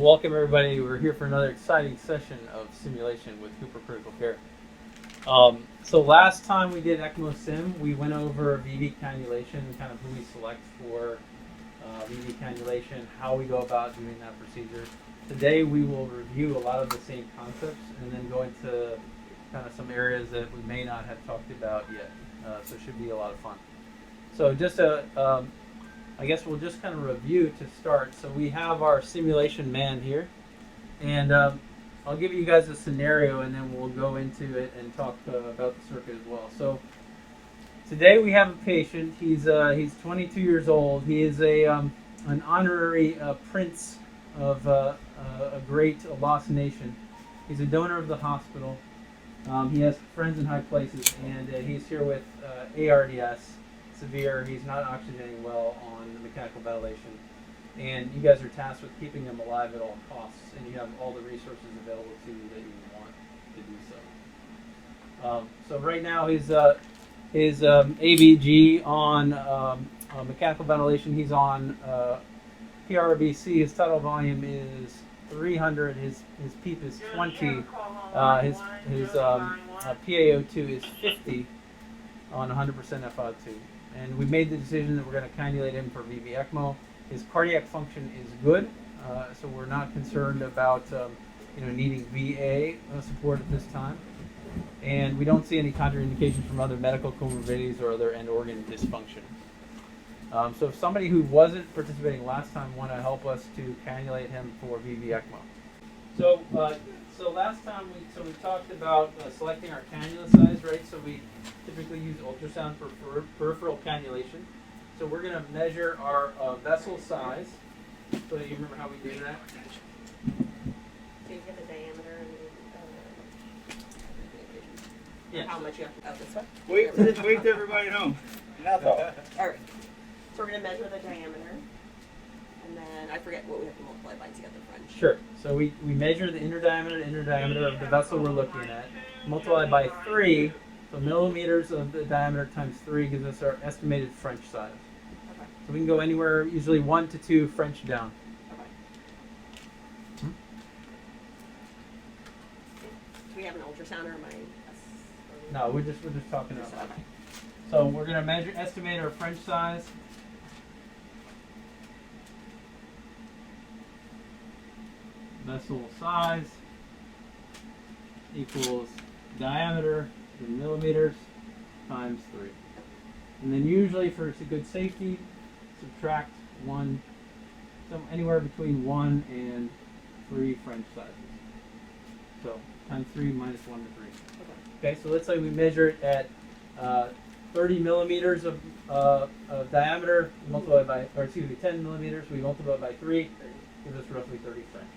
Welcome everybody. We're here for another exciting session of simulation with Cooper Critical Care. So last time we did ECMO Sim, we went over VV cannulation, kind of who we select for VV cannulation, how we go about doing that procedure. Today we will review a lot of the same concepts and then go into kind of some areas that we may not have talked about yet. So it should be a lot of fun. So just I guess we'll just kind of review to start. So we have our simulation man here, and I'll give you guys a scenario and then we'll go into it and talk about the circuit as well. So today we have a patient. He's 22 years old. He is an honorary prince of a great lost nation. He's a donor of the hospital. He has friends in high places, and he's here with ARDS, severe. He's not oxygenating well on the mechanical ventilation, and you guys are tasked with keeping him alive at all costs, and you have all the resources available to you that you want to do so. So right now his ABG on mechanical ventilation. He's on PRBC. His tidal volume is 300. His PEEP is 20. His PaO2 is 50 on 100% FiO2. And we made the decision that we're going to cannulate him for VV ECMO. His cardiac function is good, so we're not concerned about needing VA support at this time. And we don't see any contraindications from other medical comorbidities or other end organ dysfunction. So if somebody who wasn't participating last time want to help us to cannulate him for VV ECMO. So last time we talked about selecting our cannula size, right? So we typically use ultrasound for peripheral cannulation. So we're going to measure our vessel size. So you remember how we do that? So you get the diameter and how much you have to out this way? Wait till everybody at home. That's all. All right. So we're going to measure the diameter, and then I forget what we have to multiply by to get the French. Sure. So we measure the inner diameter of the vessel we're looking at, multiply by 3, so millimeters of the diameter times 3 gives us our estimated French size. Okay. So we can go anywhere, usually 1 to 2 French down. Okay. Do we have an ultrasound or am I? No, we're just talking about that. Okay. So we're going to estimate our French size. Vessel size equals diameter in millimeters times 3. And then usually for good safety, subtract 1, so anywhere between 1 and 3 French sizes. So times 3 minus 1 to 3. Okay, so let's say we measure it at 30 millimeters of diameter, multiplied by, 10 millimeters, we multiply by 3, gives us roughly 30 French.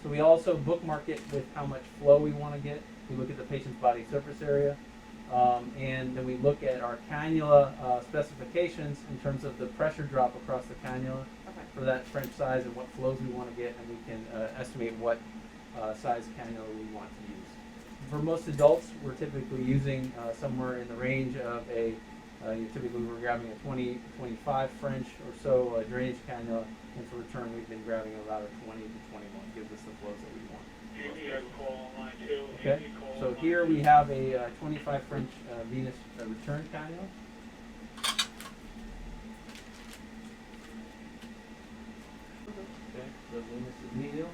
So we also bookmark it with how much flow we want to get. We look at the patient's body surface area, and then we look at our cannula specifications in terms of the pressure drop across the cannula for that French size and what flows we want to get, and we can estimate what size cannula we want to use. For most adults, we're typically using somewhere in the range of typically we're grabbing a 20-25 French or so drainage cannula, and for return we've been grabbing about a 20 to 21, gives us the flows that we want. Okay, so here we have a 25 French venous return cannula. Okay, so venous is medial.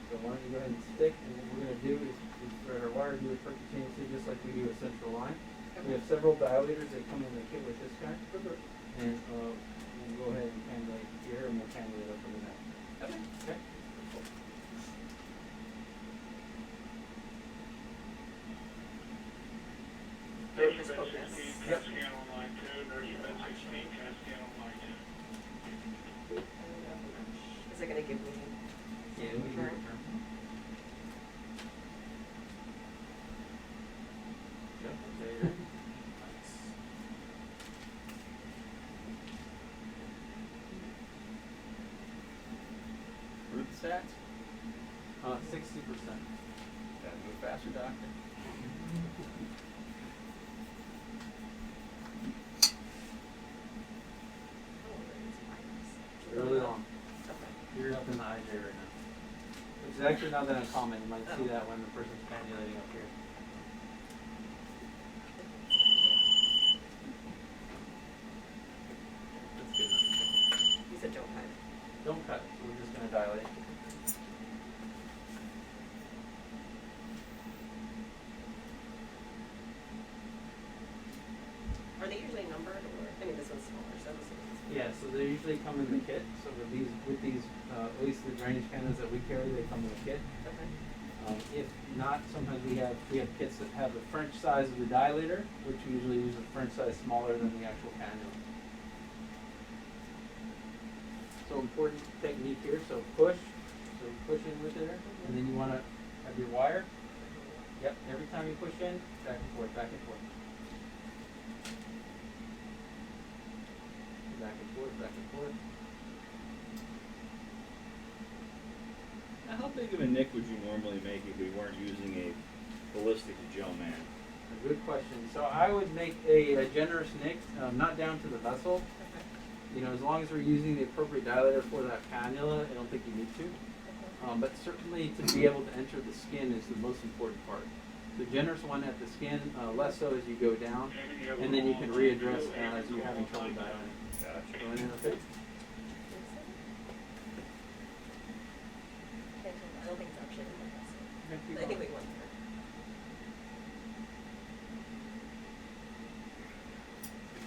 So why don't you go ahead and stick, and what we're going to do is thread our wire, do it percutaneously just like we do a central line. We have several dilators that come in the kit with this guy, and we'll go ahead and cannulate here, and we'll cannulate up from the neck. Okay. Just focus. CAT scan on line 2, nurse med 16, CAT scan on line 2. Is it going to give me? Yeah, we can return. Yep, there you go. Root stats? 60%. Gotta go faster, doctor. Really long. You're up in the IJ right now. which is actually not that uncommon. You might see that when the person's cannulating up here. That's good enough. You said don't cut. Don't cut, so we're just going to dilate. Are they usually numbered, or I mean, this one's smaller, so this one's smaller. Yeah, so they usually come in the kit. So with these, at least the drainage cannulas that we carry, they come in the kit. Okay. If not, sometimes we have kits that have the French size of the dilator, which we usually use a French size smaller than the actual cannula. So important technique here. So push in with there, and then you want to have your wire. Yep. Every time you push in, back and forth, back and forth. Back and forth, back and forth. Now, how big of a nick would you normally make if we weren't using a ballistic gel man? A good question. So I would make a generous nick, not down to the vessel. Okay. You know, as long as we're using the appropriate dilator for that cannula, I don't think you need to. But certainly to be able to enter the skin is the most important part. The generous one at the skin, less so as you go down, and then you can readdress as you're having trouble dilating. Gotcha. Going in, okay? I don't think it's actually in my vessel. Okay, keep I think we going. went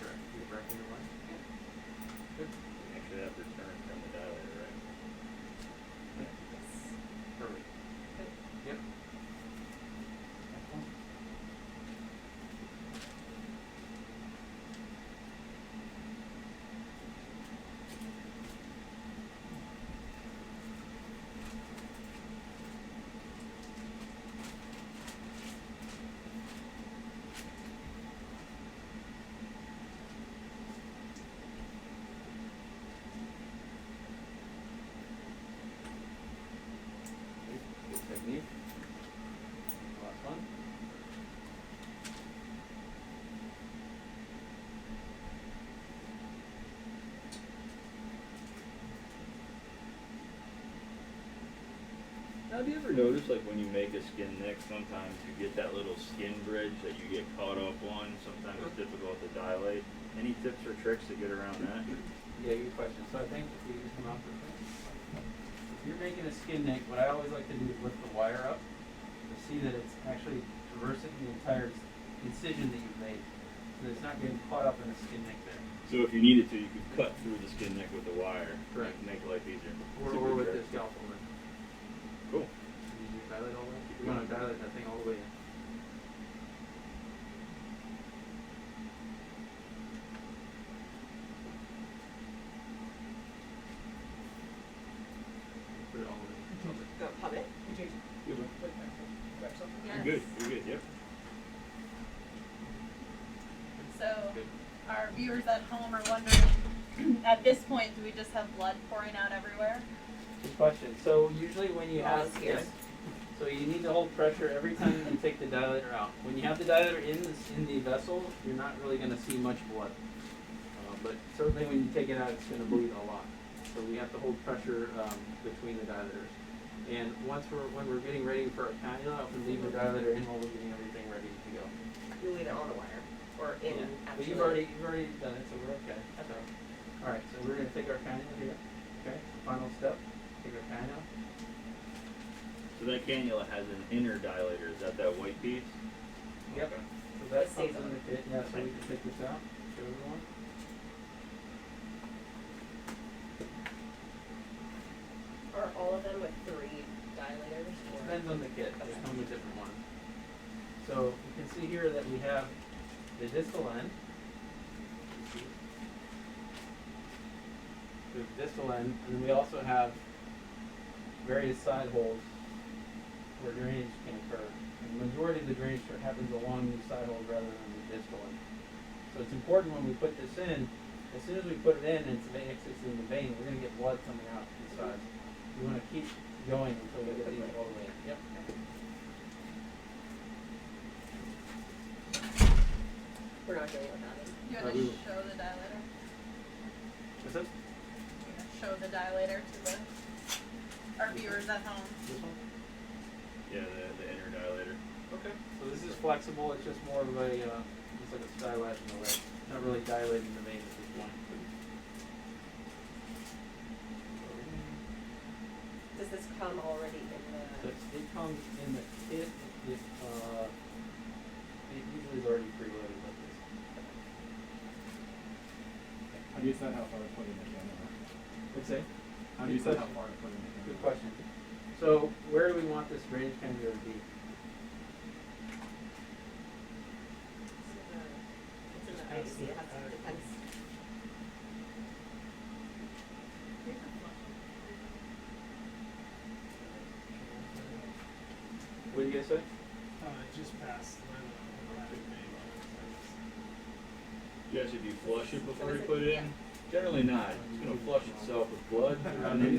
there. Keep wrapping your line. Good. You actually have to turn from the dilator, right? Perfect. Yep. Excellent. Good technique. Last one. Now, have you ever noticed, like, when you make a skin nick, sometimes you get that little skin bridge that you get caught up on? Sometimes it's difficult to dilate. Any tips or tricks to get around that? Yeah, good question. So I think if you just come out for a second. If you're making a skin nick, what I always like to do is lift the wire up to see that it's actually traversing the entire incision that you've made. So that it's not getting caught up in a skin nick there. So if you needed to, you could cut through the skin nick with the wire. Correct. Make life easier. Or with this scalpel. Then. Cool. You dilate all the way? You're going to dilate that thing all the way in. Put it all the way. Go pub it. Good one. Yes. You're good. You're good. Yep. So Good. our viewers at home are wondering, at this point, do we just have blood pouring out everywhere? Good question. So usually when you Well, have it's here. so you need to hold pressure every time you take the dilator out. When you have the dilator in the vessel, you're not really going to see much blood. But certainly when you take it out, it's going to bleed a lot. So we have to hold pressure between the dilators. And when we're getting ready for a cannula, I can leave the dilator in while we're getting everything ready to go. You'll leave it on the wire or in. Yeah. But Actually. you've already done it, so we're okay. So, all right, so we're going to take our cannula here. Okay, so final step. Take our cannula. So that cannula has an inner dilator. Is that white piece? Yep. Okay. So that It stays comes in on. the kit. Yeah, so we can take this out. Show everyone. Are all of them with 3 dilators? Or? Depends on the kit. They come with different ones. So you can see here that we have the distal end. The distal end, and then we also have various side holes where drainage can occur. And the majority of the drainage happens along these side holes rather than the distal end. So it's important when we put this in, as soon as we put it in and it's exits in the vein, we're going to get blood coming out the sides. We want to keep going until we get these all the way in. Yep. We're not doing what that is. You we want to will. show the dilator? What's that? You want to show the dilator to the, or our viewers at home. This one? Yeah, the inner dilator. Okay. So this is flexible. It's just more of a, it's like a stylet in a way. Not really dilating the vein at this point. Does this come already in So the? it comes in the kit. It usually is already preloaded like this. How do you decide how far to put in the cannula? What's that? How do you decide how far to put in the cannula? Good question. So where do we want this drainage cannula to be? It's in the IC. It has to depends. What do you guys say? Just past the right Yes, if you flush it before you put it in, generally not. It's gonna flush itself with blood, and then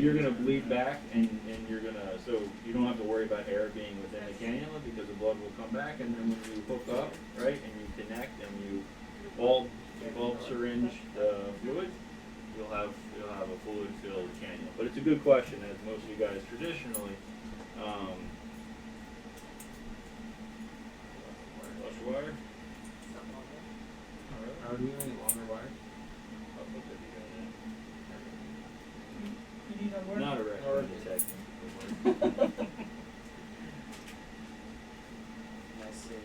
you're gonna bleed back, and you're gonna, so you don't have to worry about air being within the cannula because the blood will come back, and then when you hook up, right, and you connect and you bulb syringe the fluid, you'll have a fluid filled cannula. But it's a good question, as most of you guys traditionally, flush wire. Are we using longer wires? I'll put that together. You need a word? Not a Or- recommended technique. I see.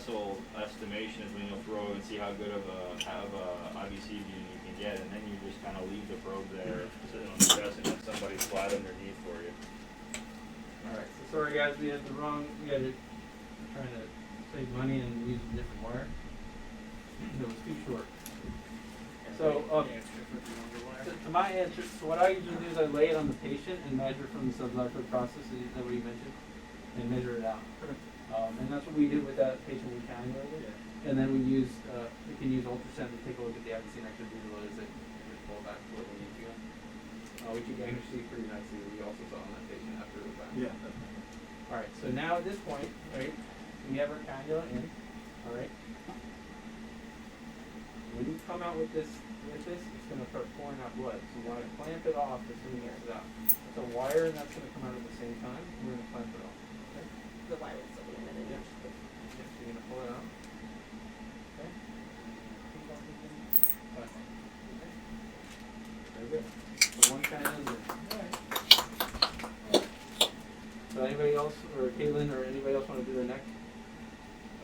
So estimation is when you'll throw and see how good of a IBC view you can get, and then you just kind of leave the probe there sitting on the desk and have somebody flat underneath for you. Alright, so sorry guys, we had trying to save money and use a different wire. It was too short. So, to my answer, so what I usually do is I lay it on the patient and measure from the subarachnoid process that we mentioned, and measure it out. And that's what we did with that patient we cannulated. And then we can use ultrasound to take a look at the IBC and actually visualize it and pull it back to where we need to go. Which you can actually see pretty nicely. We also saw on that patient after the fact. Yeah. Alright, so now at this point, right, we have our cannula in, alright. When you come out with this, it's going to start pouring out blood. So we want to clamp it off as soon as it's out. It's a wire and that's going to come out at the same time. We're going to clamp it off. Okay? The wire will still be in it. Yeah. Yeah, so you're going to pull it out. Okay? Okay. Very good. So one cannula is in. So anybody else, or Caitlin, or anybody else want to do the neck?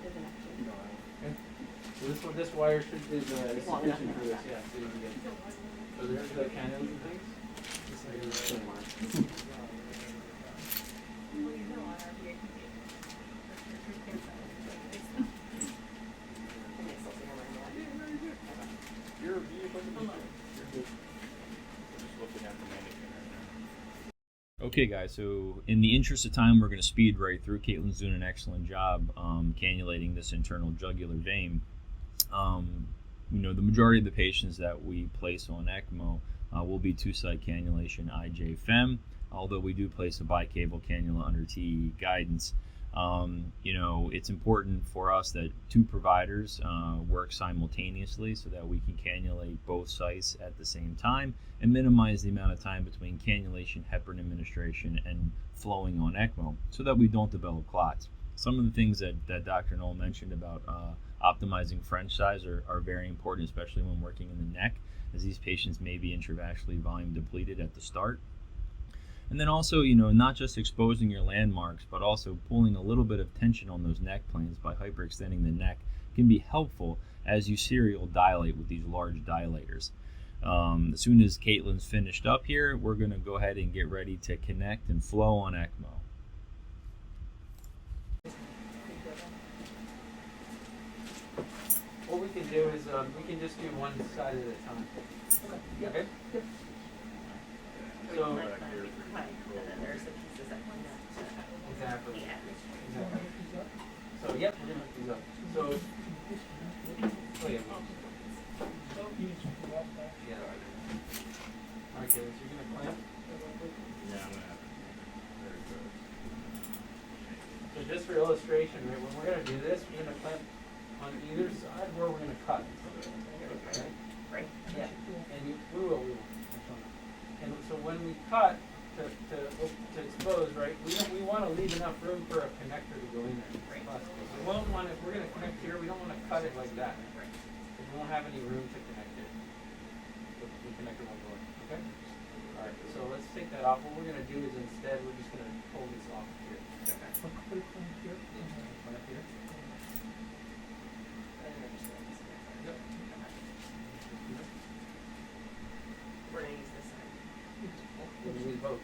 What is an action? Okay. So this wire is Long enough sufficient now. for this, yeah. So you can get. So there's the cannulas and things. Well, you know, on our VA computer. I may still see them right now. You're good. Just looking at the mannequin right now. Okay, guys. So in the interest of time, we're going to speed right through. Caitlin's doing an excellent job cannulating this internal jugular vein. The majority of the patients that we place on ECMO will be two-site cannulation IJ-FEM, although we do place a bicable cannula under TE guidance. It's important for us that two providers work simultaneously so that we can cannulate both sites at the same time and minimize the amount of time between cannulation, heparin administration, and flowing on ECMO so that we don't develop clots. Some of the things that Dr. Noel mentioned about optimizing French size are very important, especially when working in the neck, as these patients may be intravascularly volume depleted at the start. And then also, not just exposing your landmarks, but also pulling a little bit of tension on those neck planes by hyperextending the neck can be helpful as you serial dilate with these large dilators. As soon as Caitlin's finished up here, we're going to go ahead and get ready to connect and flow on ECMO. What we can do is we can just do one side at a time. Okay? So, Right. And then there's the pieces that come out. exactly. Yeah. Exactly. So, yep, we're going to hook these up. So, oh yeah. Yeah. Alright, Caleb, so you're going to clamp. Yeah, I'm going to have to. just for illustration, right, when we're gonna do this, we're gonna clamp on either side where we're gonna cut. Okay? Right. Yeah. And we will. And so when we cut to expose, right, we want to leave enough room for a connector to go in there. Right. So we won't want, if we're going to connect here, we don't want to cut it like that. Right. We won't have any room to connect it. The connector won't go in. Okay? All right. So let's take that off. What we're going to do is instead we're just going to pull this off here. Okay. Put it from here. Clamp here. Yep. We're gonna use this side. We're going to use both.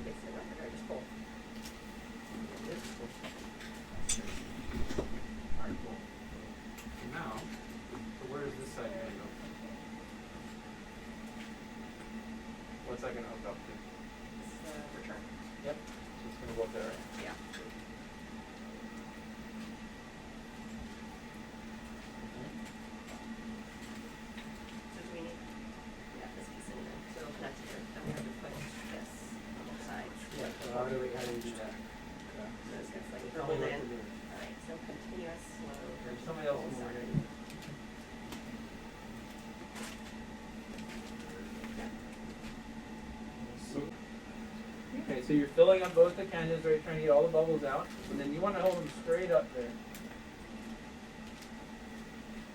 Basically, we're gonna just pull. Alright, cool. So now, so where is this side gonna go? What's that gonna hook up to? This return. Yep. So it's gonna go up there, right? Yeah. So do we need, this piece in there, so it'll connect here, then we have to put this on both sides. Yeah, so how do we do that? So this gets like Tell me drilled what in. to do. Alright, so continuous, slow. There's somebody else both in there. sides. Okay, so you're filling up both the cannulas, right, trying to get all the bubbles out, and then you wanna hold them straight up there.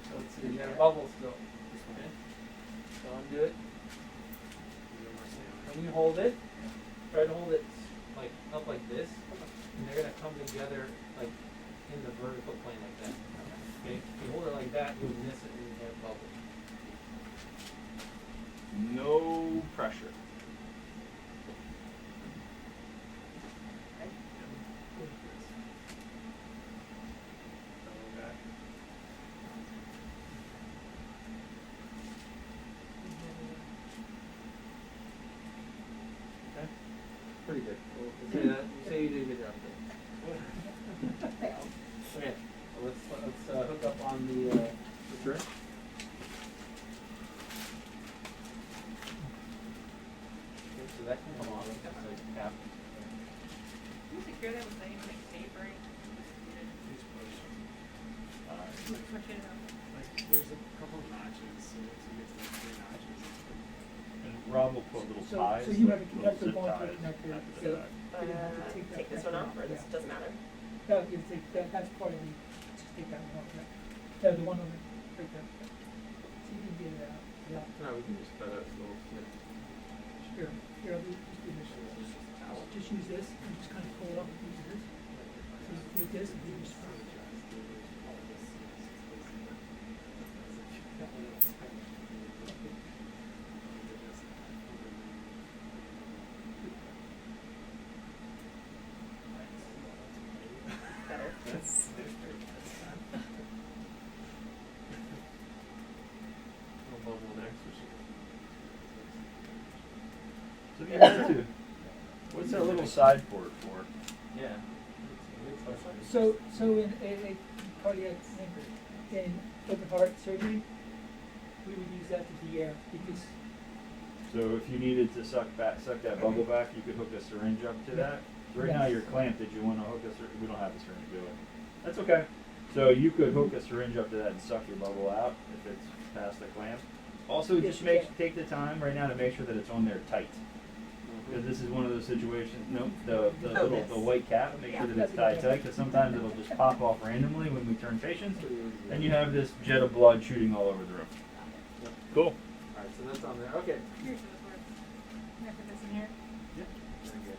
So let's see, you got a bubble still. Okay. So undo it. And you hold it, try to hold it like up like this, and they're gonna come together like in the vertical plane like that. Okay, if you hold it like that, you'll miss it and you get a bubble. No pressure. Okay, pretty good. Well, say that. Say you did a good job. Okay, so let's hook up on the return. Okay, so that can come on. That's like cap. Can you secure that with anything tapering? Push it out. There's a couple of notches, so once you get to the 3 notches, it's good. And Rob will put little ties. So you have like to little connect the zip bone to ties connect the, at the so, side. Take this one off, or this doesn't matter? no, you take that, that's part of the, just take that one off, right? No, the one on the, right there. So you can get it out, yeah. No, we can just cut a little snip. Here, I'll just do this. Just use this, and just kind of pull it up, and use this. So you take this, and you just. Better. No bubble next or So if you had to, what's that little side port for? Yeah. So in a cardiac in open heart surgery, we would use that to de-air because So if you needed to suck that bubble back, you could hook a syringe up to that. So right now you're clamped. Did you want to hook a syringe? We don't have a syringe, do we? That's okay. So you could hook a syringe up to that and suck your bubble out if it's past the clamp. Also, Yes, just you make can. take the time right now to make sure that it's on there tight. Because this is one of those situations. No, the Oh, little this. the white cap. Make sure that it's tied tight. Because sometimes it'll just pop off randomly when we turn patients, and you have this jet of blood shooting all over the room. Cool. Alright, so that's on there. Okay. Here's what works. Can I put this in here? Very good.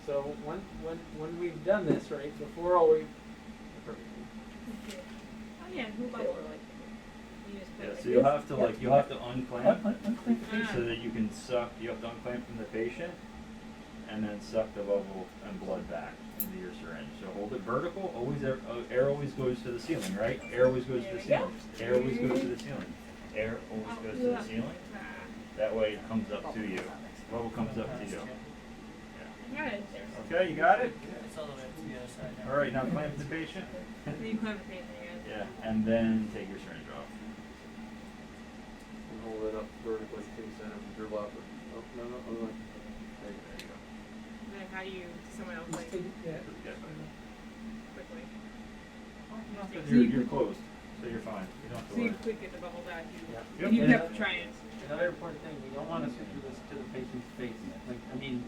So when we've done this, right, before all we perfect. Oh yeah, who bubble like? You just put Yeah, it so like you'll this. have to you'll have to unclamp unclamp the patient. so that you can suck. You have to unclamp from the patient, and then suck the bubble and blood back into your syringe. So hold it vertical. Always air always goes to the ceiling, right? Air always goes to the There we go. ceiling. Air always goes to the ceiling. Air always goes to the ceiling. That way it comes up to you. Bubble comes up to you. Got it. Okay, you got it? It's all the way up to the other side now. All right, now clamp the patient. Then you clamp the patient again. Yeah, and then take your syringe off. And hold it up vertically too, so I don't dribble out the Oh, no, no, hold on. There you go. Then how do you, someone else Just like take it, yeah. quickly? You're closed, so you're fine. You don't have to So you worry. quick get the bubble back. Yeah. You And kept trying. Another important thing, we don't want to switch this to the patient's face. Like, I mean,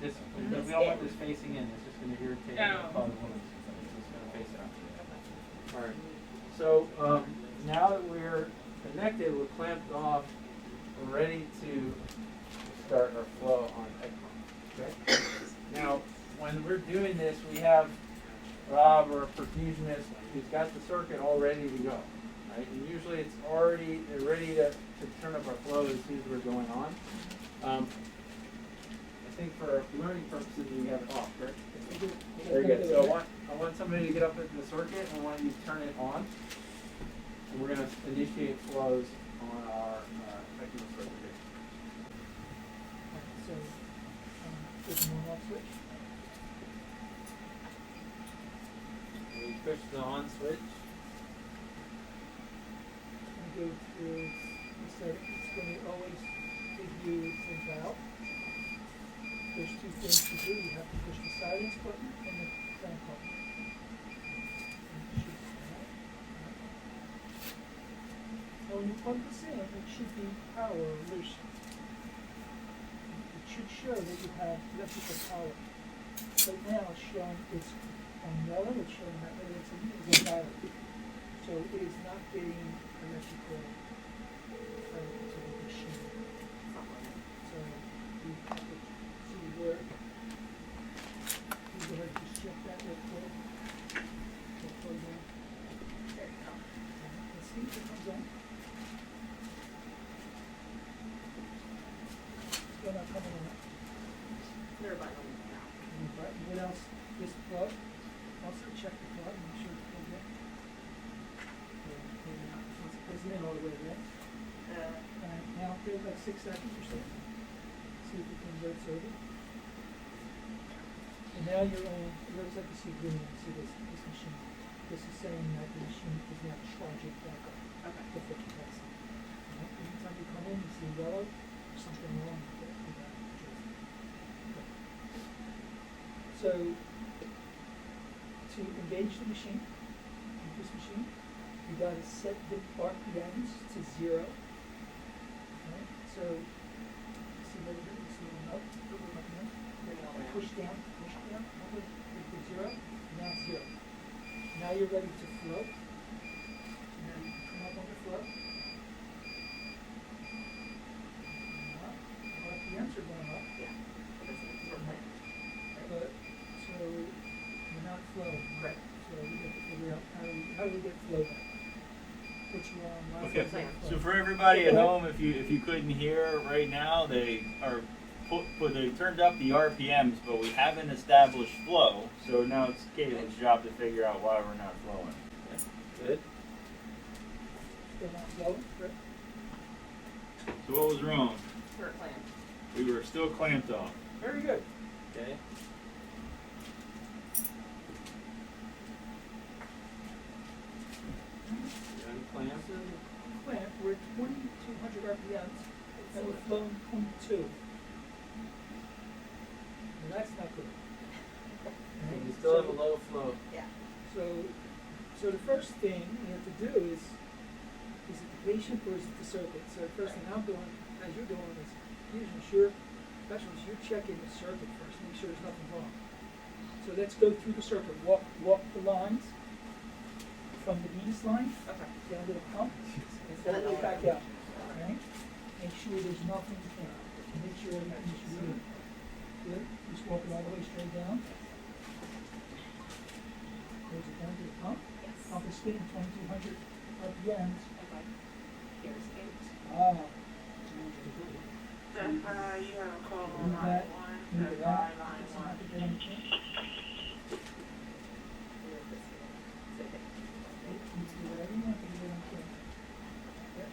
this, we This don't want in. this facing in. It's just going to irritate Oh. and cause wounds. It's just going to face out. All right. So now that we're connected, we're clamped off, we're ready to start our flow on ECMO. Okay. Now, when we're doing this, we have Rob, or a perfusionist, who's got the circuit all ready to go. Right? And usually it's already they're ready to turn up our flow as soon as we're going on. I think for learning purposes, we have it off, correct? Very good. So I want somebody to get up into the circuit, and I want you to turn it on. And we're going to initiate flows on our ECMO circuit here. So, there's an on-off switch. We push the on switch. And go through the setting. It's going to always give you some valve. There's two things to do. You have to push the silence button and the clamp button. And it should start. Now when you plug this in, it should be power loose. It should show that you have electrical power. Right now it's showing it's on yellow, it's showing that it's a violet. So it is not getting electrical current to the machine. So you have to see where you go ahead and just check that real quick. We'll close that. There you go. Let's see if it comes on. Still not coming on. They're about to leave now. But what else? This plug. Also check the plug, make sure it's plugged in. Maybe not. It's pressing in all the way, right? Alright, now give it like 6 seconds or so. See if it converts over. And now you're on, it looks like you see green, you see this machine. This is saying that the machine is now charging back up. Okay. To 50%. Alright, anytime you come in, you see yellow, there's something wrong with that. Okay. So, to engage the machine, with this machine, you gotta set the RPMs to 0. Right? So, see what it is, see what up, Bring it all down. push down, remember, the 0, now it's 0. Now you're ready to flow. Now you can come up on the flow. RPMs are going up. Yeah. So this is your plan. But, so, we're not flowing. Right. So we have to figure out how do we get flow back? Put you on last Okay, flow. so for everybody at home, if you couldn't hear right now, they are they turned up the RPMs, but we haven't established flow. So now it's Caitlin's job to figure out why we're not flowing. Good. Still not flowing, correct? So what was wrong? For a plan. We were still clamped off. Very good. Okay. Unclamp. So clamp, we're at 2200 RPMs, and we're flowing 22. Well, that's not good. Right? You still have a So- low flow. Yeah. So the first thing you have to do is it the patient or is it the circuit? So the first thing I'm doing, as you're doing, is usually sure, specialist, you're checking the circuit first, make sure there's nothing wrong. So let's go through the circuit, walk the lines from the venous line Okay. down to the pump, and all the way back out, right? Make sure there's nothing in it, make sure everything's really good, just walk it all the way straight down. Goes it down to the pump. Yes. Pump is spinning 2200 RPMs. Okay. Here's 8. Ah. You have a call Move on that, line one, move that's that. line Doesn't one. have to get anything. Here's this one. So hit. You can do whatever you want to do on camera. Yep.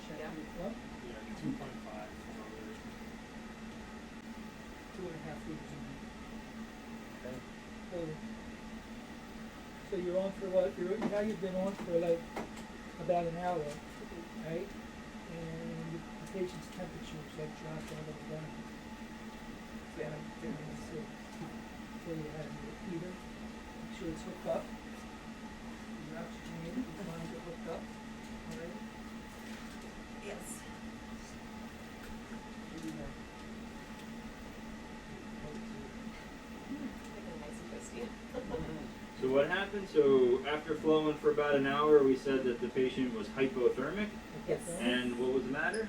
Check Yeah. your flow. Yeah, 2.5. 2.5 liters a minute. Okay. So So you're on for what, now you've been on for like about an hour, right? And the patient's temperature is like dropped all the way down. Yeah. So you have your heater, make sure it's hooked up. Your oxygenator, your lines are hooked up, all right? Yes. Here you go. Making it nice and twisty. So what happened? So after flowing for about an hour, we said that the patient was hypothermic. Yes. And what was the matter?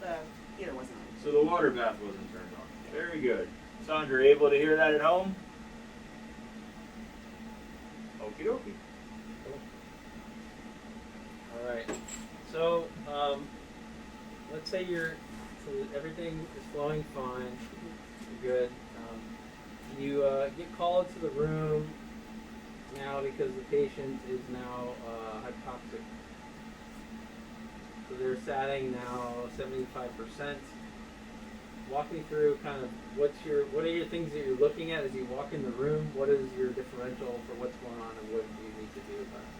The heater wasn't on. So the water bath wasn't turned on. Very good. Sandra, able to hear that at home? Okie dokie. All right. So let's say so everything is flowing fine. You're good. You get called to the room now because the patient is now hypoxic. So they're satting now 75%. Walk me through kind of what are your things that you're looking at as you walk in the room? What is your differential for what's going on and what do you need to do about it?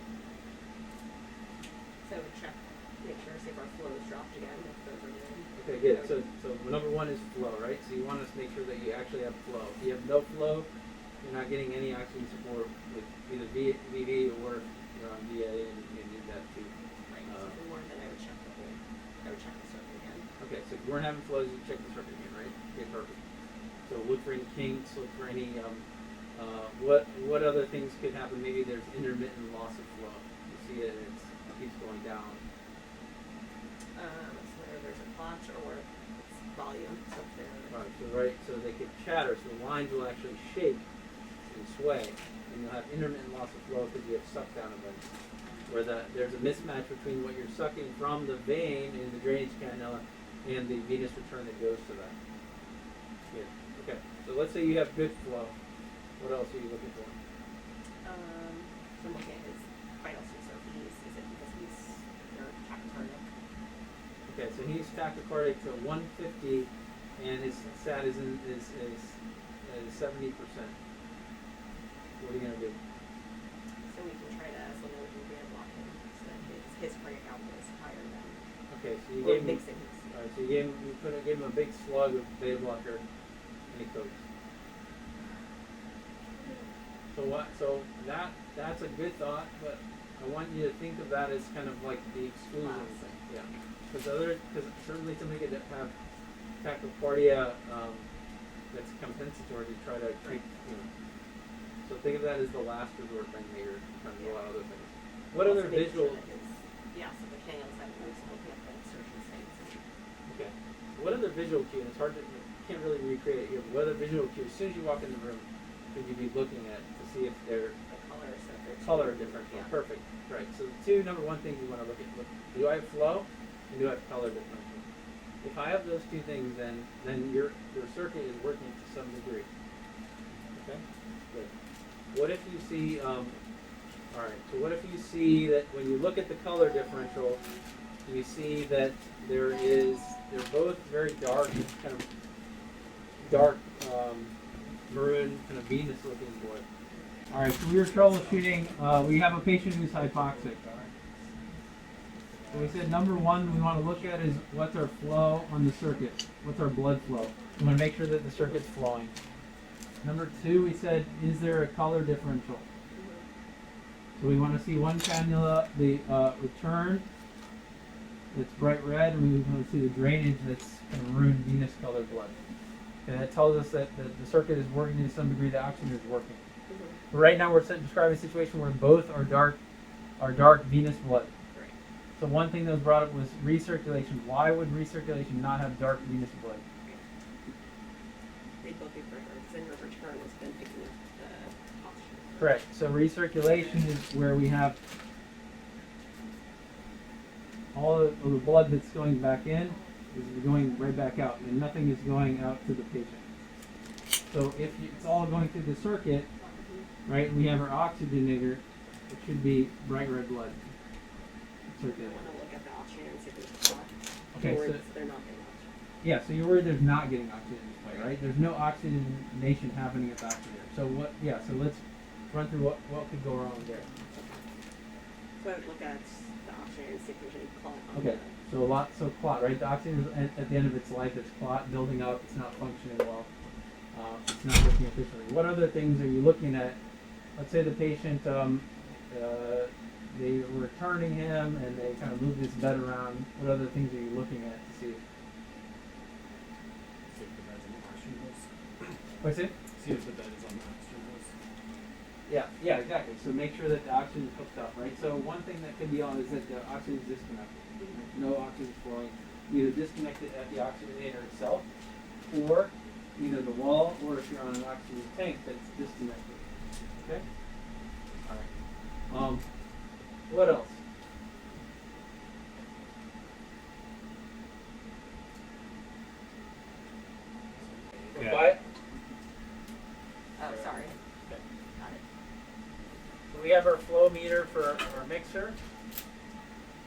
So check, make sure, see if our flow is dropped again, if those are good. Okay, good. So number one is flow, right? So you want us to make sure that you actually have flow. If you have no flow, you're not getting any oxygen support with either VV or you're on VA and you need that too. Right, so if we weren't, then I would check the circuit again. Okay, so if you weren't having flows, you check the circuit again, right? Okay, perfect. So look for any kinks, look for any, what other things could happen? Maybe there's intermittent loss of flow. You see it keeps going down. So whether there's a clot or it's volume, so if they're, Right, so they could chatter, so the lines will actually shake and sway, and you'll have intermittent loss of flow because you have suck down events, where there's a mismatch between what you're sucking from the vein in the drainage cannula and the venous return that goes to that. Good. Okay, so let's say you have good flow. What else are you looking for? so I'm looking at his vitals too, so is it because they're tachycardic? Okay, so he's tachycardic to 150, and his sat is 70%. What are you gonna do? So we can try to, so then we can block him, so that his cardiac output is higher than, Okay, so you we're gave him. mixing his. All right, so you gave him a big slug of beta blocker, and he cokes. So that's a good thought, but I want you to think of that as kind of like the exclusion thing. Yeah, because certainly somebody could have tachycardia that's compensatory to try to treat. So think of that as the last resort thing that you're trying to rule out other things. What Also other making visual? sure that so the cannulas have loose, looking at the insertion sites. Okay. What other visual cue? And it's hard to can't really recreate it here. But what other visual cue? As soon as you walk in the room, could you be looking at to see if they're The color, so if they're color differential? Yeah. Perfect. Right. So the two number one things you want to look at: do I have flow, and do I have color differential? If I have those two things, then your circuit is working to some degree. Okay. Good. What if you see? All right. So what if you see that when you look at the color differential, you see that they're both very dark, kind of dark maroon, kind of venous looking boy. All right, so we were troubleshooting. We have a patient who's hypoxic. So we said number one we want to look at is what's our flow on the circuit. What's our blood flow? We want to make sure that the circuit's flowing. Number two, we said, is there a color differential? So we want to see one cannula, the return that's bright red, and we want to see the drainage that's kind of maroon venous colored blood. And that tells us that the circuit is working to some degree, the oxygen is working. But right now we're describing a situation where both are dark venous blood. Right. So one thing that was brought up was recirculation. Why would recirculation not have dark venous blood? They'd both be brighter, because then your return has been picking up the oxygen. Correct. So recirculation is where we have all of the blood that's going back in is going right back out, and nothing is going out to the patient. So if it's all going through the circuit, right, we have our oxygenator, it should be bright red blood I circulating. want to look at the oxygen and see if there's a clot. Okay, Or so they're not getting oxygen. yeah, so you're worried there's not getting oxygen in this way, right? There's no oxygenation happening at the oxygenator. So what? Yeah, so let's run through what could go wrong there. So I would look at the oxygen and see if there's any clot on Okay, so clot, right? The oxygen is at the end of its life, it's clot building up, it's not functioning well, it's not working efficiently. What other things are you looking at? Let's say the patient, they were turning him and they kind of moved his bed around. What other things are you looking at to see? See if the bed's on the oxygen hose. What's it? See if the bed is on the oxygen hose. Yeah, exactly. So make sure that the oxygen is hooked up, right? So one thing that could be on is that the oxygen is disconnected. No oxygen is flowing. Either disconnected at the oxygenator itself, or either the wall, or if you're on an oxygen tank that's disconnected. Okay? Alright. What else? Yeah. Quiet? Oh, sorry. Okay. Got it. So we have our flow meter for our mixer,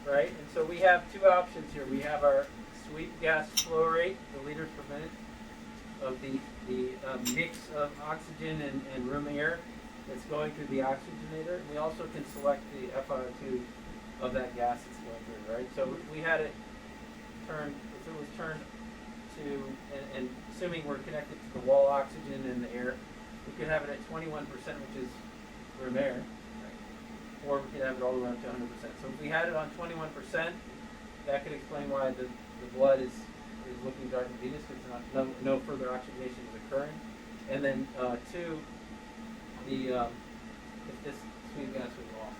right? And so we have two options here. We have our sweep gas flow rate, the liters per minute of the mix of oxygen and room air that's going through the oxygenator. And we also can select the FiO2 of that gas that's going through, right? So we had it turned, if it was turned to, and assuming we're connected to the wall oxygen and the air, we could have it at 21%, which is room air, right? Or we could have it all the way up to 100%. So if we had it on 21%, that could explain why the blood is looking dark and venous, because no further oxygenation is occurring. And then two, if this sweep gas was off,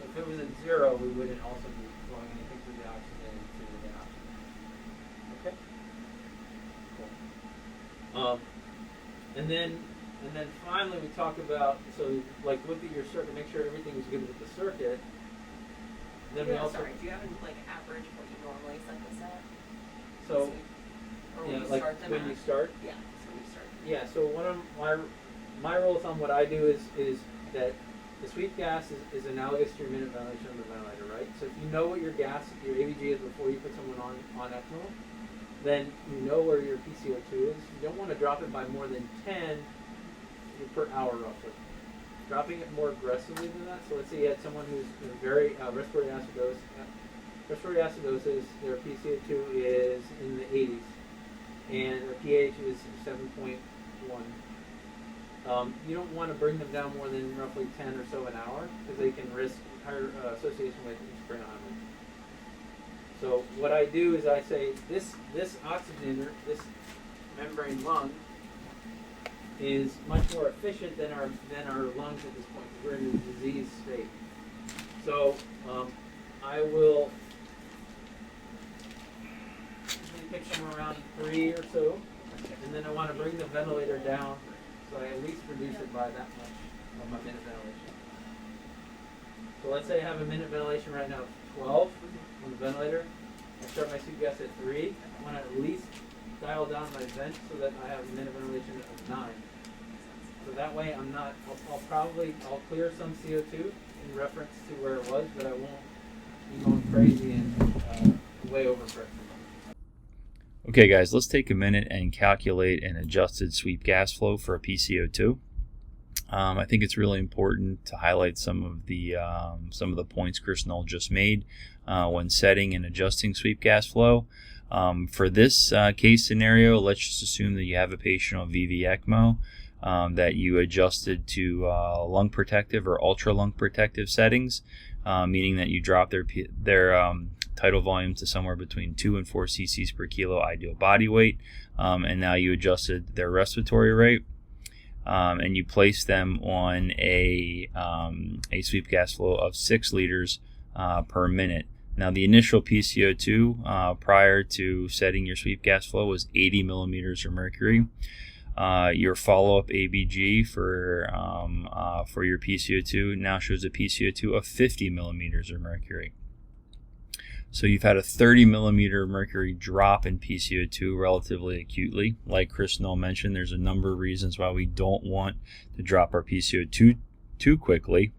if it was at 0, we wouldn't also be flowing anything through the oxygen to the oxygen. Okay. Cool. And then finally we talk about, so like look at your circuit, make sure everything's good with the circuit. Then we Yeah, also sorry, do you have an average what you normally set this at? so Or yeah, when you like start them when at? you start. Yeah, so when you start. Yeah, so one of my rule of thumb, what I do is that the sweep gas is analogous to your minute ventilation on the ventilator, right? So if you know what your gas, your AVG is before you put someone on ECMO, then you know where your PCO2 is. You don't want to drop it by more than 10 per hour roughly. Dropping it more aggressively than that. So let's say you had someone who's very respiratory acidosis. Respiratory acidosis, their PCO2 is in the 80s, and their pH is 7.1. You don't want to bring them down more than roughly 10 or so an hour, because they can risk higher association with spring hemorrhage. So what I do is I say this oxygenator, this membrane lung, is much more efficient than our lungs at this point, because we're in a disease state. So I will usually pick somewhere around 3 or so, and then I want to bring the ventilator down, so I at least reduce it by that much of my minute ventilation. So let's say I have a minute ventilation right now of 12 on the ventilator. I start my sweep gas at 3. I want to at least dial down my vent so that I have a minute ventilation of 9. So that way I'm not, I'll clear some CO2 in reference to where it was, but I won't be going crazy and way over pressure. Okay guys, let's take a minute and calculate an adjusted sweep gas flow for a PCO2. I think it's really important to highlight some of the points Chris Noel just made when setting and adjusting sweep gas flow. For this case scenario, let's just assume that you have a patient on VV ECMO that you adjusted to lung protective or ultra lung protective settings, meaning that you drop their tidal volume to somewhere between 2 and 4 cc's per kilo ideal body weight, and now you adjusted their respiratory rate, and you place them on a sweep gas flow of 6 liters per minute. Now the initial PCO2 prior to setting your sweep gas flow was 80 millimeters of mercury. Your follow-up ABG for your PCO2 now shows a PCO2 of 50 millimeters of mercury. So you've had a 30 millimeter mercury drop in PCO2 relatively acutely. Like Chris Noel mentioned, there's a number of reasons why we don't want to drop our PCO2 too quickly.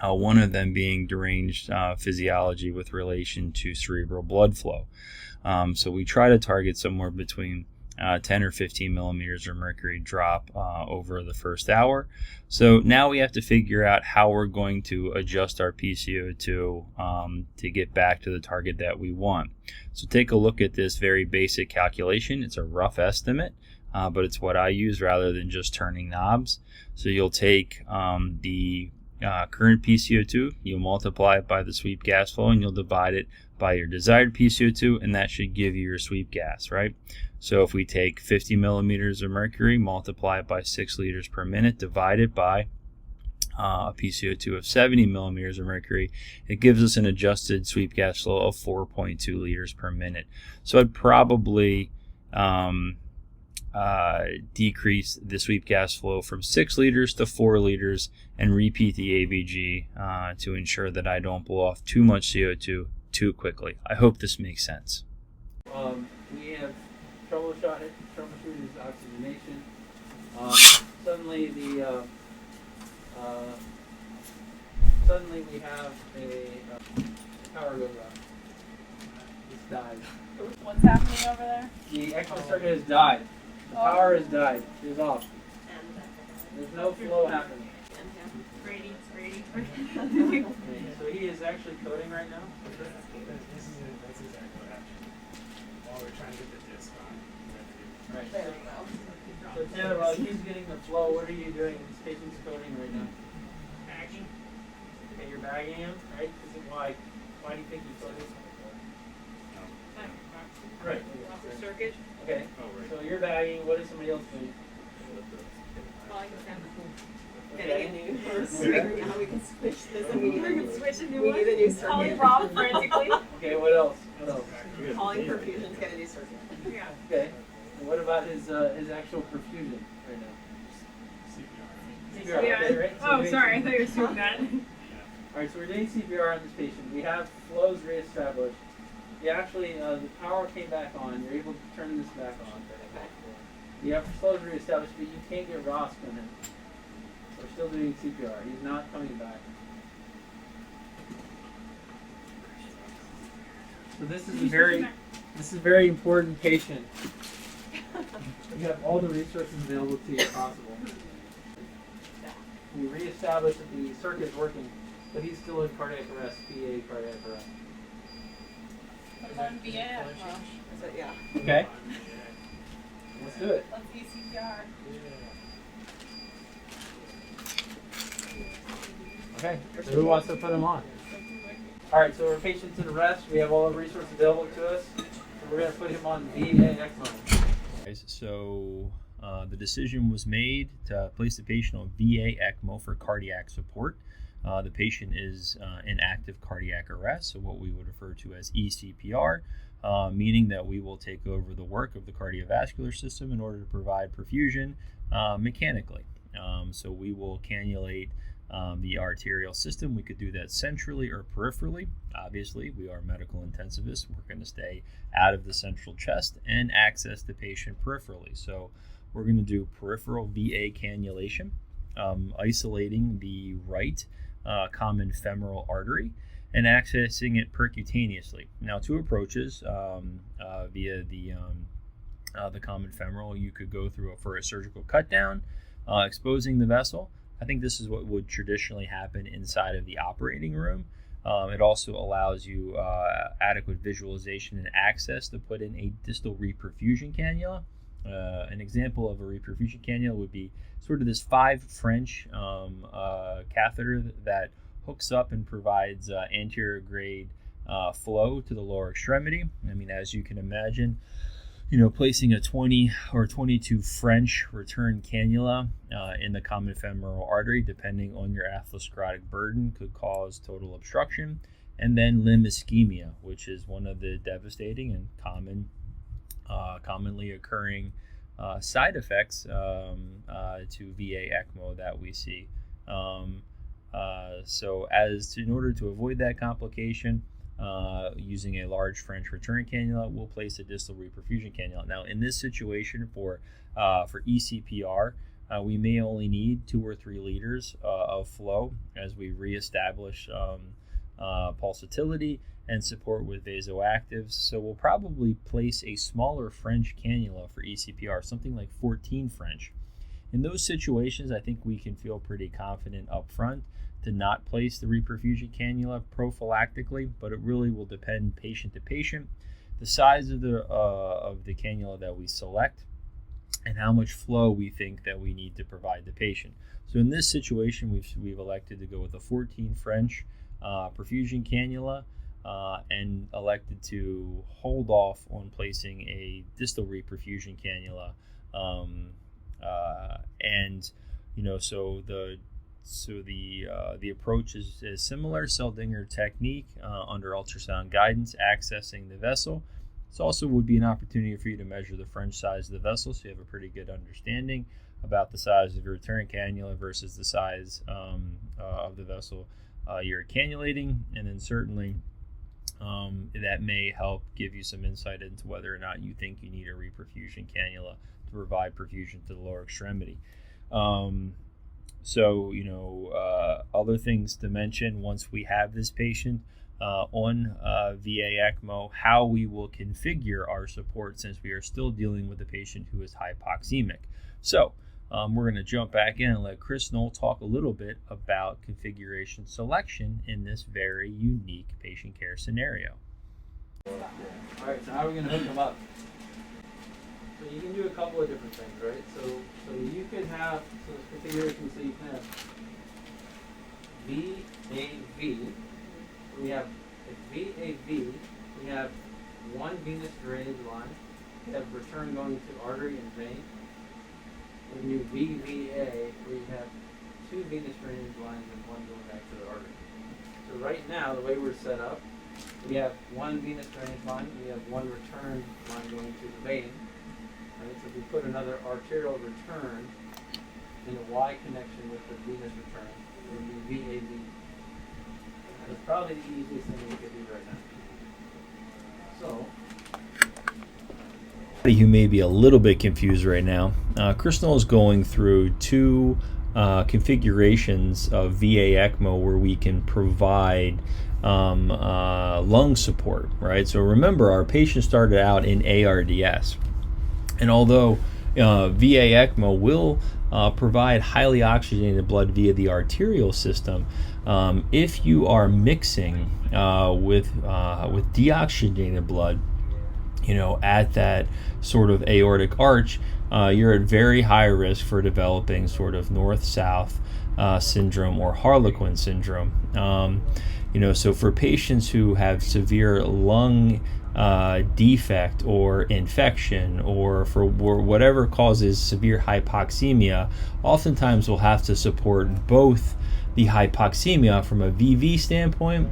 One of them being deranged physiology with relation to cerebral blood flow. So we try to target somewhere between 10 or 15 millimeters of mercury drop over the first hour. So now we have to figure out how we're going to adjust our PCO2 to get back to the target that we want. So take a look at this very basic calculation. It's a rough estimate, but it's what I use rather than just turning knobs. So you'll take the current PCO2, you'll multiply it by the sweep gas flow, and you'll divide it by your desired PCO2, and that should give you your sweep gas, right? So if we take 50 millimeters of mercury, multiply it by 6 liters per minute, divide it by a PCO2 of 70 millimeters of mercury, it gives us an adjusted sweep gas flow of 4.2 liters per minute. So I'd probably decrease the sweep gas flow from 6 liters to 4 liters and repeat the ABG to ensure that I don't blow off too much CO2 too quickly. I hope this makes sense. We have troubleshooted his oxygenation. Suddenly we have a power goes out. It's died. What's happening over there? The ECMO circuit has died. The power has died. It's off. There's no flow happening. Brady. Okay, so he is actually coding right now. That's exactly what happened. While we're trying to get the disc on. Right. There we go. So Taylor, while he's getting the flow, what are you doing? This patient's coding right now. Bagging. Okay, you're bagging him, right? Why do you think he's coding? Right. Off the circuit. Okay. So you're bagging. What is somebody else doing? Calling the family. Getting a new, we're figuring out how we can switch this and we need a new, Switch a new we one. need a new Calling circuit. Rob frantically. Okay. What else? What else? Calling perfusions, get a new circuit. Yeah. Okay. And what about his actual perfusion right now? CPR. Yeah. Okay, right? So Oh, we- sorry. I thought you were assuming that. All right. So we're doing CPR on this patient. We have flows reestablished. You actually, the power came back on. You're able to turn this back on. You have flows reestablished, but you can't get Ross on him. We're still doing CPR. He's not coming back. So this is a very important patient. You have all the resources available to you as possible. We reestablished that the circuit is working, but he's still in cardiac arrest, VA cardiac arrest. Put him on VA ECMO. So, yeah. Okay. Let's do it. Let's do CPR. Okay. So who wants to put him on? All right. So our patient's in arrest. We have all the resources available to us. So we're going to put him on VA ECMO. So the decision was made to place the patient on VA ECMO for cardiac support. The patient is in active cardiac arrest, so what we would refer to as ECPR, meaning that we will take over the work of the cardiovascular system in order to provide perfusion mechanically. So we will cannulate the arterial system. We could do that centrally or peripherally. Obviously, we are medical intensivists. We're going to stay out of the central chest and access the patient peripherally. So we're going to do peripheral VA cannulation, isolating the right common femoral artery and accessing it percutaneously. Now, two approaches via the common femoral. You could go through for a surgical cut down, exposing the vessel. I think this is what would traditionally happen inside of the operating room. It also allows you adequate visualization and access to put in a distal reperfusion cannula. An example of a reperfusion cannula would be sort of this 5 French catheter that hooks up and provides anterior grade flow to the lower extremity. I mean, as you can imagine, placing a 20 or 22 French return cannula in the common femoral artery, depending on your atherosclerotic burden, could cause total obstruction. And then limb ischemia, which is one of the devastating and commonly occurring side effects to VA ECMO that we see. In order to avoid that complication, using a large French return cannula, we'll place a distal reperfusion cannula. Now, in this situation for ECPR, we may only need 2 or 3 liters of flow as we reestablish pulsatility and support with vasoactives. So we'll probably place a smaller French cannula for ECPR, something like 14 French. In those situations, I think we can feel pretty confident up front to not place the reperfusion cannula prophylactically, but it really will depend patient to patient, the size of the cannula that we select, and how much flow we think that we need to provide the patient. So in this situation, we've elected to go with a 14 French perfusion cannula and elected to hold off on placing a distal reperfusion cannula. And you know, so the approach is similar, Seldinger technique under ultrasound guidance, accessing the vessel. This also would be an opportunity for you to measure the French size of the vessel, so you have a pretty good understanding about the size of your return cannula versus the size of the vessel you're cannulating, and then certainly that may help give you some insight into whether or not you think you need a reperfusion cannula to provide perfusion to the lower extremity. So, you know, other things to mention once we have this patient on VA ECMO, how we will configure our support since we are still dealing with a patient who is hypoxemic. So, we're going to jump back in and let Chris Noel talk a little bit about configuration selection in this very unique patient care scenario. All right, so how are we going to hook them up? So you can do a couple of different things, right? So you could have, so this configuration, so you can have VAV. We have VAV, we have one venous drainage line, we have return going to artery and vein. We can do VVA, where you have two venous drainage lines and one going back to the artery. So right now, the way we're set up, we have one venous drainage line, we have one return line going to the vein. Right? So if we put another arterial return in a Y connection with the venous return, it would be VAV. That's probably the easiest thing we could do right now. So, who may be a little bit confused right now, Chris Noel is going through two configurations of VA ECMO where we can provide lung support, right? So remember, our patient started out in ARDS. And although VA ECMO will provide highly oxygenated blood via the arterial system, if you are mixing with deoxygenated blood, you know, at that sort of aortic arch, you're at very high risk for developing sort of north-south syndrome or Harlequin syndrome. You know, so for patients who have severe lung defect or infection, or for whatever causes severe hypoxemia, oftentimes we'll have to support both the hypoxemia from a VV standpoint,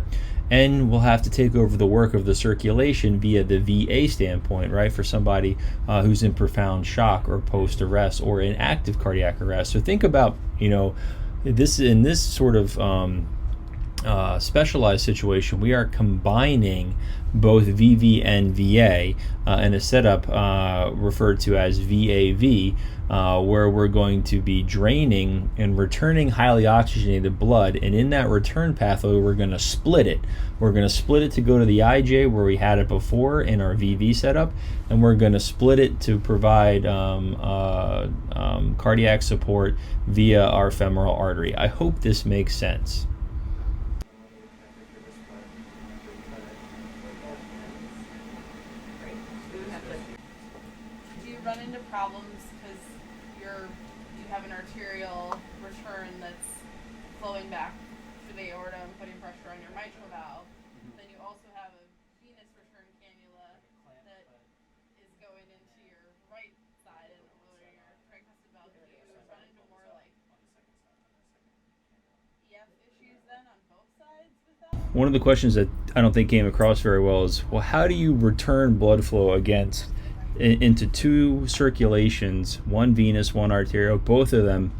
and we'll have to take over the work of the circulation via the VA standpoint, right, for somebody who's in profound shock or post-arrest or in active cardiac arrest. So think about, you know, this in this sort of specialized situation, we are combining both VV and VA in a setup referred to as VAV, where we're going to be draining and returning highly oxygenated blood, and in that return pathway we're going to split it. We're going to split it to go to the IJ where we had it before in our VV setup, and we're going to split it to provide cardiac support via our femoral artery. I hope this makes sense. Do you run into problems because you have an arterial return that's flowing back to the aorta and putting pressure on your mitral valve? Then you also have a venous return cannula that is going into your right side and or your tricuspid valve. Do you run into more like EF issues then on both sides with that? One of the questions that I don't think came across very well is, well, how do you return blood flow into two circulations, one venous, one arterial, both of them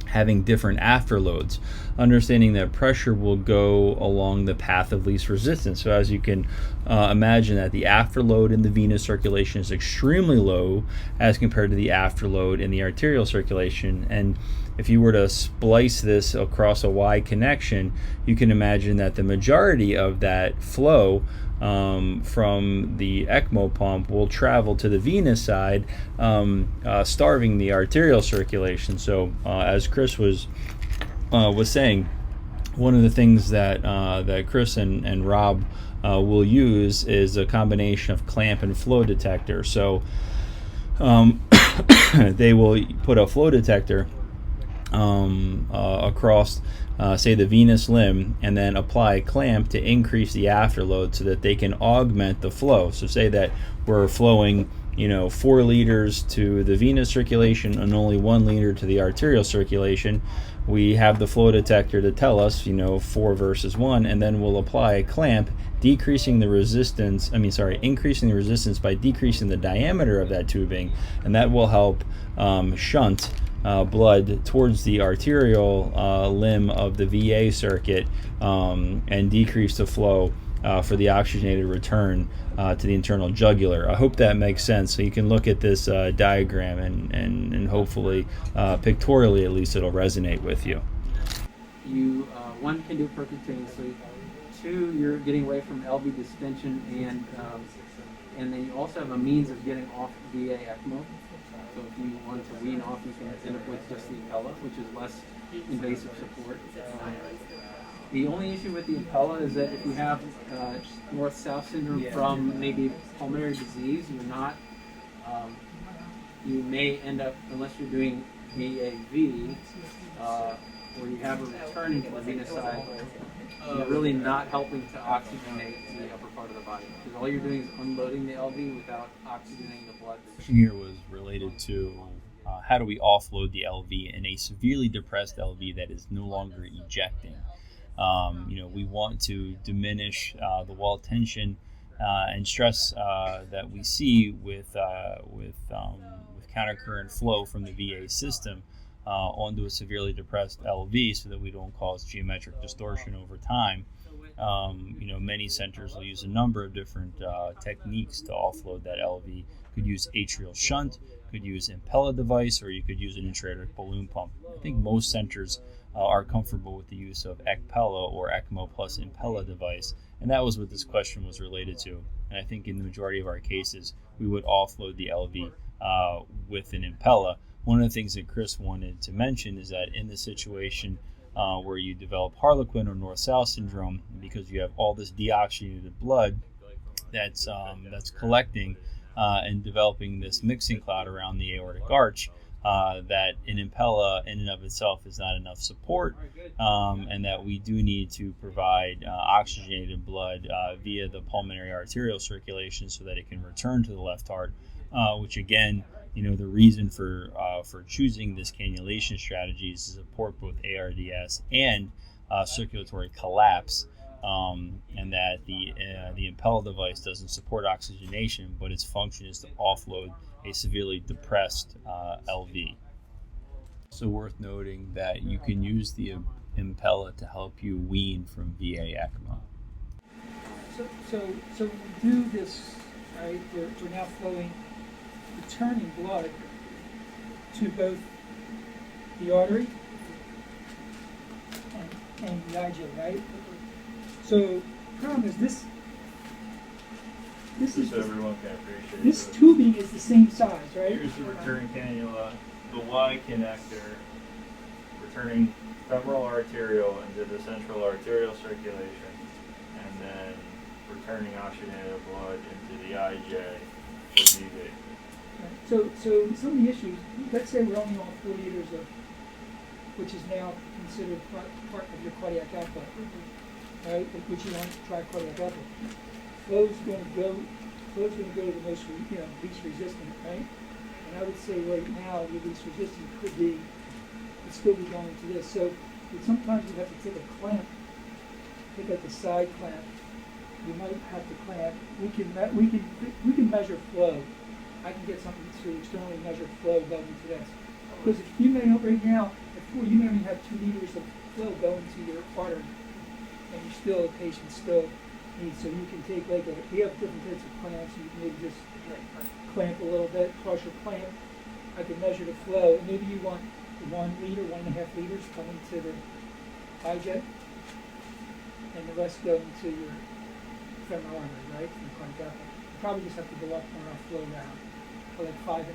having different afterloads, understanding that pressure will go along the path of least resistance. So as you can imagine, that the afterload in the venous circulation is extremely low as compared to the afterload in the arterial circulation. And if you were to splice this across a Y connection, you can imagine that the majority of that flow from the ECMO pump will travel to the venous side, starving the arterial circulation. So as Chris was saying, one of the things that Chris and Rob will use is a combination of clamp and flow detector. So they will put a flow detector across, say, the venous limb, and then apply a clamp to increase the afterload so that they can augment the flow. So say that we're flowing 4 liters to the venous circulation and only 1 liter to the arterial circulation. We have the flow detector to tell us 4 versus 1, and then we'll apply a clamp, increasing the resistance by decreasing the diameter of that tubing, and that will help shunt blood towards the arterial limb of the VA circuit, and decrease the flow for the oxygenated return to the internal jugular. I hope that makes sense. So you can look at this diagram and hopefully pictorially at least it'll resonate with you. You one, can do it percutaneously. 2, you're getting away from LV distension, and then you also have a means of getting off VA ECMO. So if you want to wean off, you can end up with just the Impella, which is less invasive support. The only issue with the Impella is that if you have north-south syndrome from maybe pulmonary disease, you're not, you may end up, unless you're doing VAV, or you have a return into the venous side, you're really not helping to oxygenate the upper part of the body. Because all you're doing is unloading the LV without oxygenating the blood. The question here was related to how do we offload the LV in a severely depressed LV that is no longer ejecting. We want to diminish the wall tension and stress that we see with countercurrent flow from the VA system onto a severely depressed LV, so that we don't cause geometric distortion over time. Many centers will use a number of different techniques to offload that LV. Could use atrial shunt, could use Impella device, or you could use an intra-aortic balloon pump. I think most centers are comfortable with the use of ECPella or ECMO plus Impella device, and that was what this question was related to. And I think in the majority of our cases, we would offload the LV with an Impella. One of the things that Chris wanted to mention is that in the situation where you develop Harlequin or North-South syndrome, because you have all this deoxygenated blood that's collecting and developing this mixing cloud around the aortic arch, that an Impella in and of itself is not enough support, and that we do need to provide oxygenated blood via the pulmonary arterial circulation so that it can return to the left heart, which again, the reason for choosing this cannulation strategy is to support both ARDS and circulatory collapse, and that the Impella device doesn't support oxygenation, but its function is to offload a severely depressed LV. So worth noting that you can use the Impella to help you wean from VA ECMO. So when we do this, right, we're now returning blood to both the artery and the IJ, right? So the problem is this is so everyone can appreciate this it. tubing is the same size, right? Here's the return cannula, the Y connector, returning femoral arterial into the central arterial circulation, and then returning oxygenated blood into the IJ for VV. Right. So some of the issues, let's say we're only on 4 liters of, which is now considered part of your cardiac output, right? Which you want to try cardiac output. Flow's going to go to the most, least resistant, right? And I would say right now the least resistant could still be going to this. So sometimes you have to take a clamp, take out the side clamp. You might have to clamp. We can measure flow. I can get something to externally measure flow going to this. Because if you may right now at 4, you may only have 2 liters of flow going to your artery, and the patient still needs. So you can take we have different types of clamps. You can maybe just clamp a little bit, partial clamp. I can measure the flow, and maybe you want 1 liter, 1.5 liters coming to the hijack, and the rest going to your femoral artery, right, from the cardiac outlet. You probably just have to go up on our flow route for like 5.5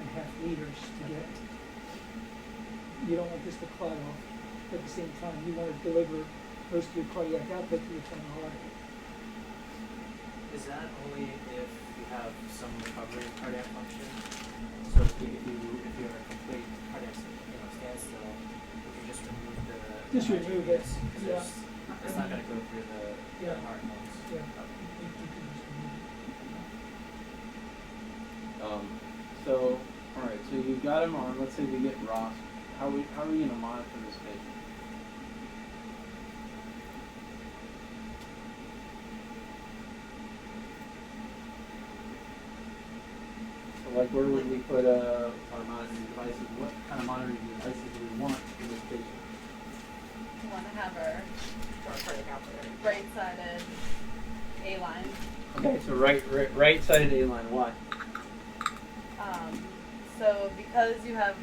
liters to get. You don't want this to clot off, but at the same time, you want to deliver most of your cardiac output to your femoral artery. Is that only if you have some recovery of cardiac function? So if you have a complete cardiac standstill, if you just remove the Just remove it, because yeah. it's not going to go through the Yeah. heart pumps. Yeah. So, all right. So you got him on. Let's say we get Ross. How are we going to monitor this patient? So, like, where would we put our monitoring devices? What kind of monitoring devices do we want for this patient? We want to have our right-sided A-line. Okay, so right-sided A-line. Why? So because you have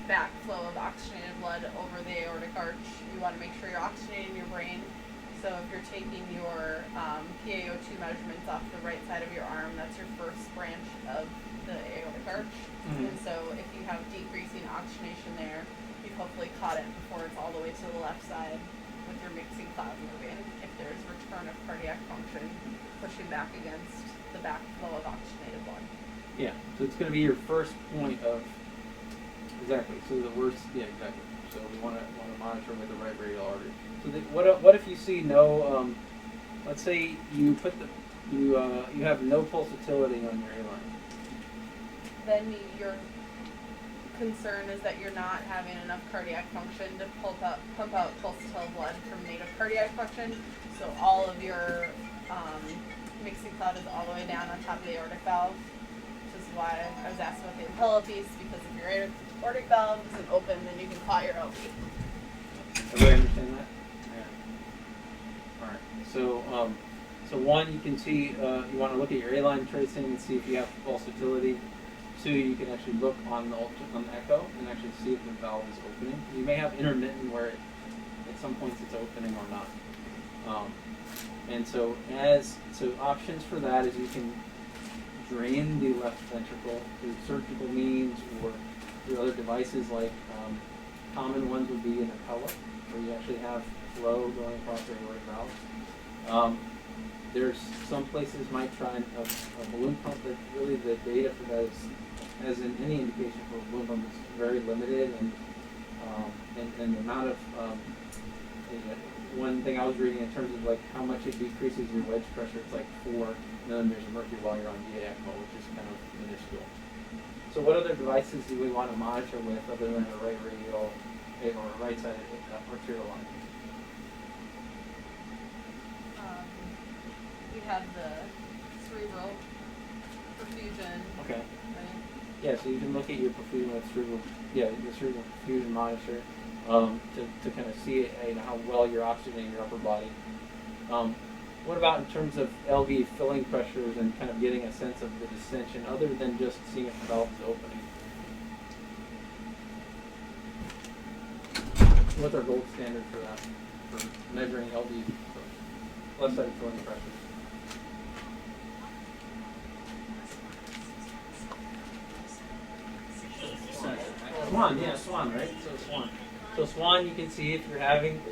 backflow of oxygenated blood over the aortic arch, you want to make sure you're oxygenating your brain. So if you're taking your PaO2 measurements off the right side of your arm, that's your first branch of the aortic arch. Mhm. And so if you have decreasing oxygenation there, you've hopefully caught it before it's all the way to the left side with your mixing cloud moving. If there's return of cardiac function, pushing back against the backflow of oxygenated blood. Yeah, so it's going to be your first point of exactly. So the worst, yeah, exactly. So we want to monitor with the right radial artery. So what if you see no? Let's say you put you have no pulsatility on your A-line. Then your concern is that you're not having enough cardiac function to pump out pulsatile blood from native cardiac function. So all of your mixing cloud is all the way down on top of the aortic valve. Which is why I was asked about the impella piece, because if your aortic valve isn't open, then you can clot your LV. Everybody understand that? Yeah. All right. So so one, you can see you want to look at your A-line tracing and see if you have pulsatility. Two, you can actually look on the echo and actually see if the valve is opening. You may have intermittent where at some points it's opening or not. And so options for that is you can drain the left ventricle through surgical means or through other devices like common ones would be an impella, where you actually have flow going across the aortic valve. There's some places might try a balloon pump, but really the data for that is, as in any indication for a balloon pump, is very limited, and the amount of one thing I was reading in terms of like how much it decreases your wedge pressure, it's like 4 millimeters of mercury while you're on VA ECMO, which is kind of minuscule. So what other devices do we want to monitor with other than a right radial or right sided arterial line? We have the cerebral perfusion. Okay. Right? Yeah, so you can look at your perfusion with cerebral, the cerebral perfusion monitor to kind of see how well you're oxygenating your upper body. What about in terms of LV filling pressures and kind of getting a sense of the distension other than just seeing if the valve is opening? What's our gold standard for that, for measuring LV left-sided filling pressures? Swan, yeah, Swan, right? So Swan, you can see if you're having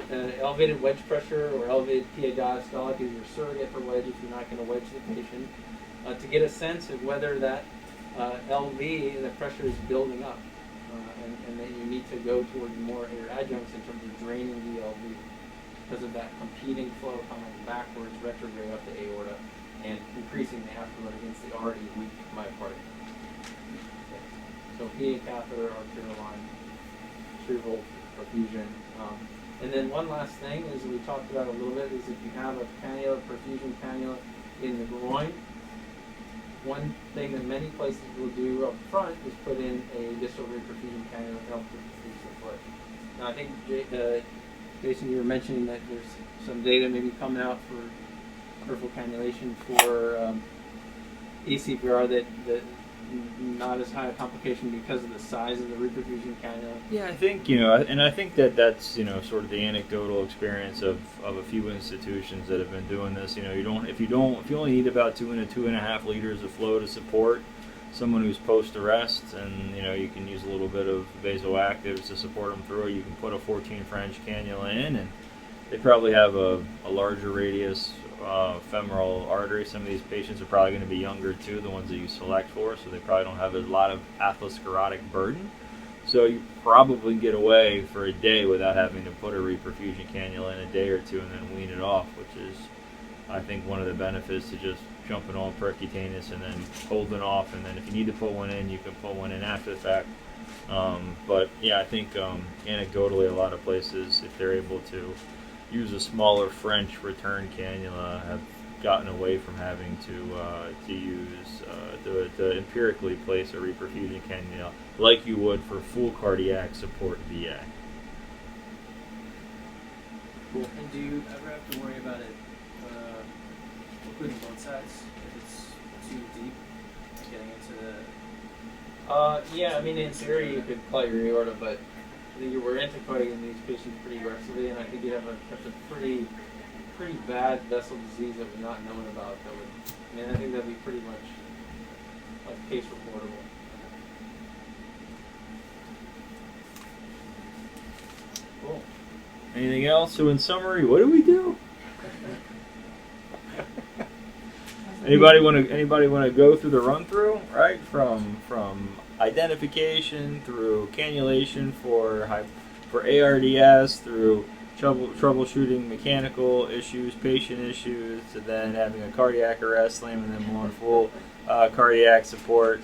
elevated wedge pressure or elevated PA diastolic is your surrogate for wedge if you're not going to wedge the patient, to get a sense of whether that LV, the pressure is building up, and that you need to go toward more your adjuncts in terms of draining the LV because of that competing flow coming backwards, retrograde up the aorta, and increasing the afterload against the already weak myocardium. So PA catheter, arterial line, cerebral perfusion. And then one last thing is we talked about a little bit is if you have a cannula, perfusion cannula in the groin, one thing that many places will do up front is put in a distal reperfusion cannula to help perfuse the foot. Now I think Jason, you were mentioning that there's some data maybe coming out for peripheral cannulation for ECPR that not as high a complication because of the size of the reperfusion cannula? Yeah, I think, and I think that that's, sort of the anecdotal experience of a few institutions that have been doing this. If you only need about 2 to 2.5 liters of flow to support someone who's post-arrest, and, you can use a little bit of vasoactives to support them through, you can put a 14 French cannula in, and they probably have a larger radius femoral artery. Some of these patients are probably going to be younger too, the ones that you select for, so they probably don't have a lot of atherosclerotic burden. So you probably get away for a day without having to put a reperfusion cannula in a day or two and then wean it off, which is, I think, one of the benefits to just jumping on percutaneous and then holding off, and then if you need to put one in, you can put one in after the fact. But yeah, I think anecdotally, a lot of places, if they're able to use a smaller French return cannula, have gotten away from having to use to empirically place a reperfusion cannula like you would for full cardiac support VA. Cool. And do you ever have to worry about it occluding both sides if it's too deep, like getting into the? Yeah, I mean, in theory, you could clot your aorta, but we're anticoagulating these patients pretty aggressively, and I think you'd have a pretty bad vessel disease that we're not knowing about. I think that'd be pretty much like case reportable. Cool. Anything else? So in summary, what do we do? Anybody want to go through the run through, right? From identification through cannulation for ARDS, through troubleshooting mechanical issues, patient issues, to then having a cardiac arrest, slamming them on full cardiac support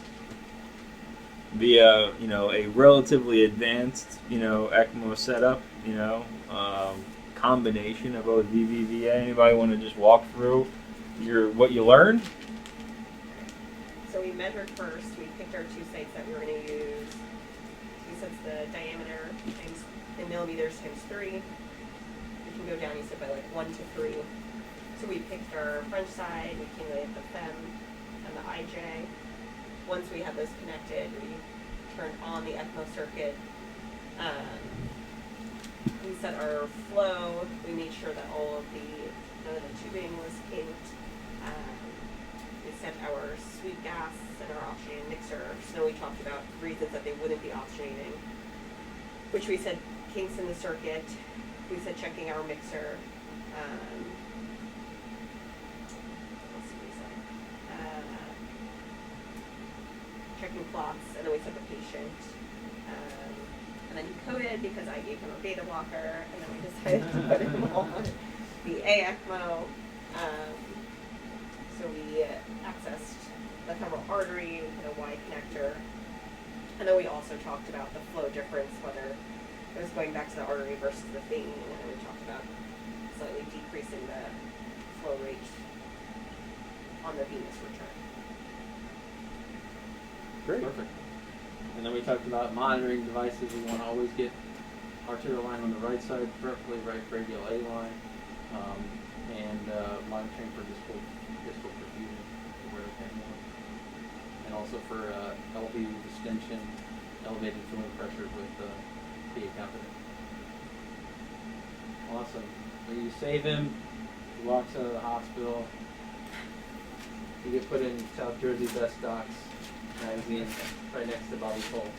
via a relatively advanced ECMO setup, combination of both VV VA. Anybody want to just walk through what you learned? So we measured first. We picked our 2 sites that we were going to use. We said the diameter in millimeters times 3. We can go down, you said, by like 1 to 3. So we picked our French side. We cannulated the FEM and the IJ. Once we had those connected, we turned on the ECMO circuit. We set our flow. We made sure that none of the tubing was kinked. We set our sweet gas and our oxygen mixer. So we talked about reasons that they wouldn't be oxygenating, which we said kinks in the circuit. We said checking our mixer. What else did we say? Checking clots, and then we said the patient. And then he coded because I gave him a beta blocker, and then we decided to put him on the VA ECMO. So we accessed the femoral artery, we put a Y connector, and then we also talked about the flow difference, whether it was going back to the artery versus the vein, and then we talked about slightly decreasing the flow rate on the venous return. Great. Perfect. And then we talked about monitoring devices. We want to always get arterial line on the right side, preferably right radial A line, and monitoring for distal perfusion where it can, and also for LV distension, elevated filling pressure with PA catheter. Awesome. So you save him. He walks out of the hospital. You get put in South Jersey Best Docs magazine right next to Bobby Cole.